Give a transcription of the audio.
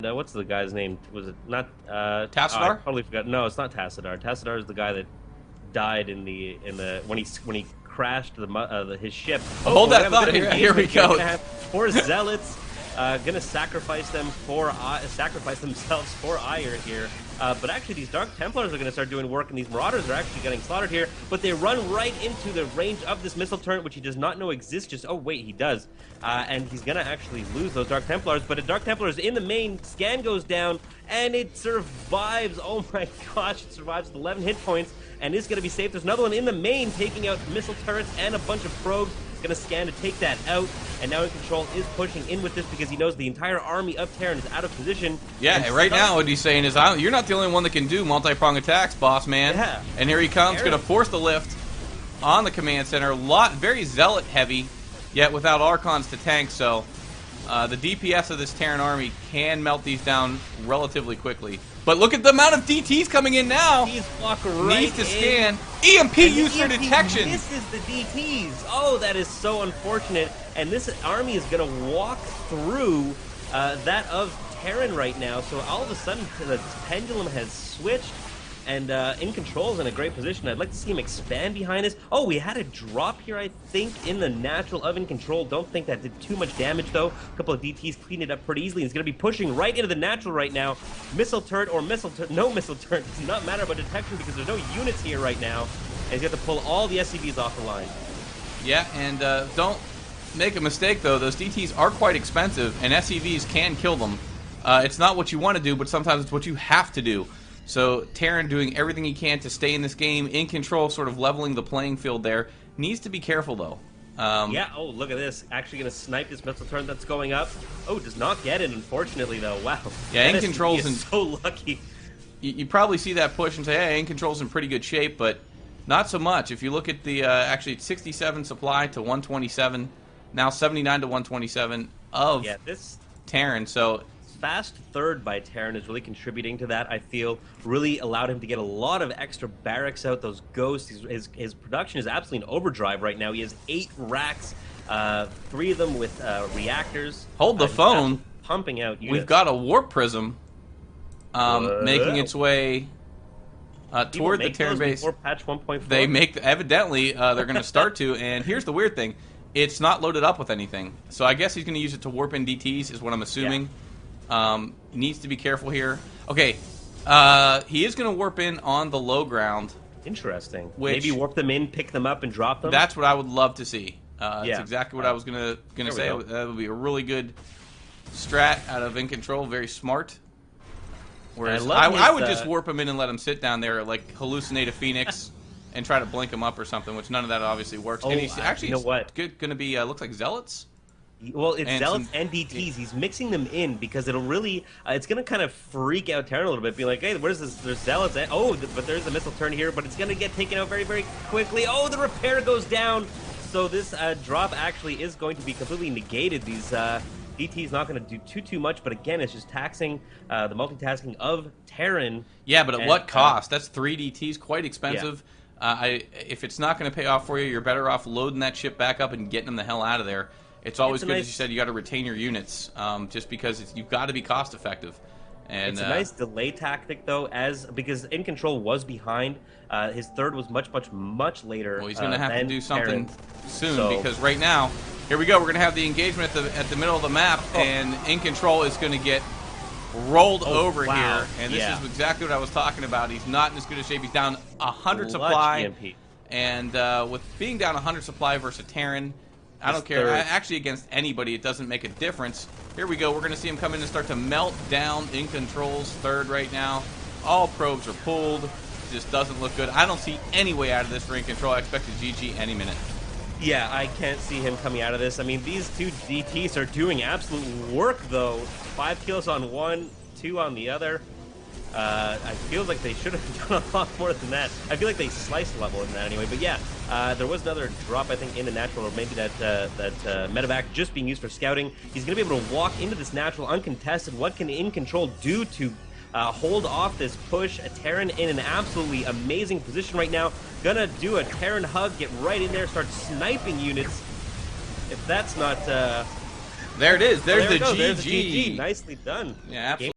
What's the guy's name? Was it not I Tassadar? totally forgot. No, it's not Tassadar. Tassadar is the guy that died in the when he crashed his ship. Oh, Hold we're that gonna have a thought. bit of Here we engagement here. go. Gonna have four zealots gonna sacrifice themselves for ire here. But actually, these Dark Templars are gonna start doing work, and these Marauders are actually getting slaughtered here. But they run right into the range of this missile turret, which he does not know exists. Just, oh wait, he does. And he's gonna actually lose those Dark Templars. But a Dark Templar is in the main. Scan goes down, and it survives. Oh my gosh, it survives with 11 hit points, and is gonna be safe. There's another one in the main, taking out missile turrets and a bunch of probes. Gonna scan to take that out, and now EGiNcontroL is pushing in with this because he knows the entire army of Terran is out of position. Yeah, right now what he's saying is, you're not the only one that can do multi-prong attacks, boss man. Yeah. And here he comes, Terran. going to force the lift on the command center. Very zealot heavy, yet without Archons to tank, so the DPS of this Terran army can melt these down relatively quickly. But look at the amount of DTs coming in now. DTs walk right Needs to in. scan. EMP used for EMP detection. misses the DTs. Oh, that is so unfortunate. And this army is going to walk through that of Terran right now. So all of a sudden, the pendulum has switched. And EGiNcontroL is in a great position. I'd like to see him expand behind this. Oh, we had a drop here, I think, in the natural of EGiNcontroL. Don't think that did too much damage, though. A couple of DTs cleaned it up pretty easily. He's going to be pushing right into the natural right now. Missile turret or no missile turret. Does not matter about detection because there's no units here right now. And he's got to pull all the SCVs off the line. Yeah, and don't make a mistake, though. Those DTs are quite expensive, and SCVs can kill them. It's not what you want to do, but sometimes it's what you have to do. So Terran doing everything he can to stay in this game. EGiNcontroL sort of leveling the playing field there. Needs to be careful, though. Yeah, oh, look at this. Actually going to snipe this missile turret that's going up. Oh, does not get it, unfortunately, though. Wow. Yeah, That EGiNcontrol's is so lucky. You probably see that push and say, hey, EGiNcontrol's in pretty good shape, but not so much. If you look at the, actually, it's 67 supply to 127, now 79 to 127 of Terran, so Fast third by Terran is really contributing to that, I feel. Really allowed him to get a lot of extra barracks out, those ghosts. His production is absolutely in overdrive right now. He has 8 racks, 3 of them with reactors. Hold the phone. Pumping out units. We've got a warp prism making its way toward the Terran base. Before patch 1.4. They make, evidently, they're going to start to, and here's the weird thing. It's not loaded up with anything. So I guess he's going to use it to warp in DTs, is what I'm assuming. Yeah. Needs to be careful here. Okay, he is going to warp in on the low ground. Interesting. Maybe warp them in, pick them up, and drop them? That's what I would love to see. That's exactly what I was going to say. That would be a really good strat out of EGiNcontroL. Very smart. Whereas I would just warp him in and let him sit down there, like hallucinate a phoenix and try to blink him up or something, which none of that obviously works. Oh, and he's actually, you know what? Going to be, looks like zealots. Well, it's zealots and DTs. He's mixing them in because it'll really, it's going to kind of freak out Terran a little bit. Be like, hey, where's this? There's zealots. Oh, but there's a missile turn here, but it's going to get taken out very, very quickly. Oh, the repair goes down. So this drop actually is going to be completely negated. These DT's not going to do too much, but again, it's just taxing the multitasking of Terran. Yeah, but at what cost? That's 3 DTs, quite expensive. Yeah. If it's not going to pay off for you, you're better off loading that ship back up and getting them the hell out of there. It's always good, as you said, you got to retain your units, just because you've got to be cost effective. And it's a nice delay tactic, though, because EGiNcontroL was behind. His third was much later. Well, he's going to have to do something Terran. soon, because right now, here we go. We're going to have the engagement at the middle of the map, and EGiNcontroL is going to get rolled over here. And this is exactly what I was talking about. He's not in as good a shape. He's down 100 supply, EMP. and with being down 100 supply versus Terran, I don't care. Actually, against anybody, it doesn't make a difference. Here we go. We're going to see him come in and start to melt down EGiNcontrol's third right now. All probes are pulled. It just doesn't look good. I don't see any way out of this for EGiNcontroL. I expect a GG any minute. Yeah, I can't see him coming out of this. I mean, these 2 DTs are doing absolute work, though. 5 kills on one, 2 on the other. I feel like they should have done a lot more than that. I feel like they sliced level in that anyway. But yeah, there was another drop, I think, in the natural, or maybe that medevac just being used for scouting. He's going to be able to walk into this natural uncontested. What can EGiNcontroL do to hold off this push? A Terran in an absolutely amazing position right now. Gonna do a Terran hug, get right in there, start sniping units. If that's not There it is. There's There we the go. GG. There's the GG. Nicely done. Yeah, absolutely.